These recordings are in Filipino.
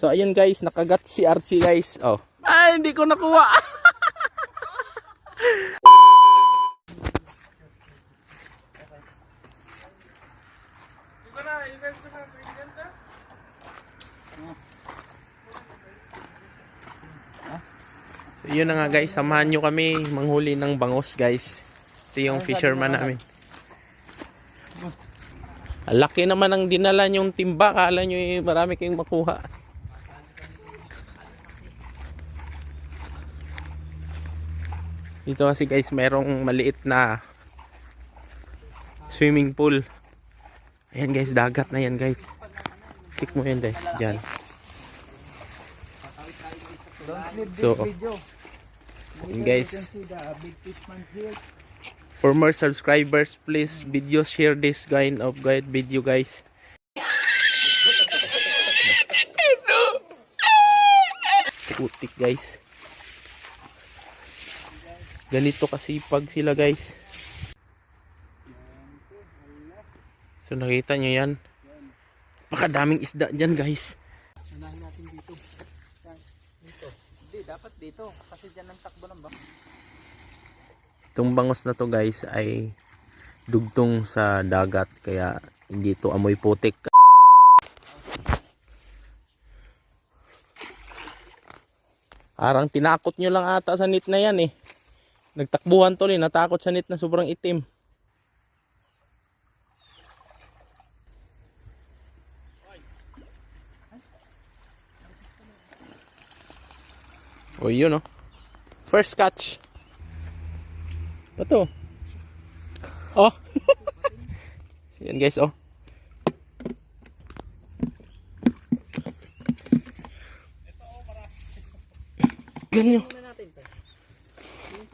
So ayun guys, nakagat si RC guys. Oh. Ay, hindi ko nakuha. So yun na nga guys, samahan nyo kami manghuli ng bangos guys. Ito yung fisherman namin. Ang laki naman ang dinala nyong timba. Kala nyo marami kayong makuha. Dito kasi guys, mayroong maliit na swimming pool. Ayan guys, dagat na yan guys. Check mo yan guys, dyan. So, yun guys, for more subscribers, please video share this kind of guide video guys. Putik guys. Ganito kasipag sila guys. So nakita nyo yan. Pakadaming isda dyan guys. Unahin natin dito. Dito. Hindi, dapat dito. Kasi dyan ang takbo ng bangos. Itong bangos na to guys ay dugtong sa dagat. Kaya hindi to amoy putik. Parang tinakot nyo lang ata sa net na yan eh. Nagtakbuhan to natakot sa net na sobrang itim. O yun oh. First catch. Ito. Oh. Yan guys oh. Ganyan nyo.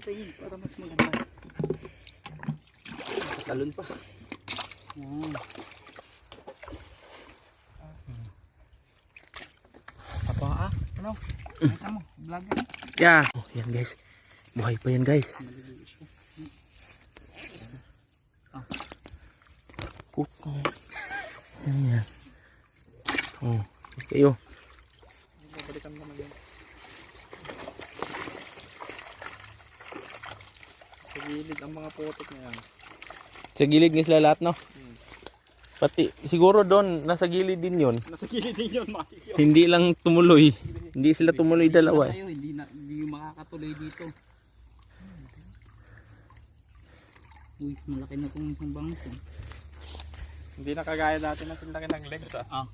Para mas maganda. Talon pa. Apa ano? Kita mo, vlog mo. Yeah. Oh, yan guys. Buhay pa yan guys. Putang. Yan. Oh, kayo. Balikan naman yan. Sa gilid ang mga putik na yan. Sa gilid ng sila lahat no? Pati siguro doon nasa gilid din yun. Nasa gilid din yun, matik yun. Hindi lang tumuloy. Hindi sila tumuloy dalawa. Hindi makakatuloy dito. Uy, malaki na itong isang bangos. Hindi na kagaya dati na laki ng legs ah.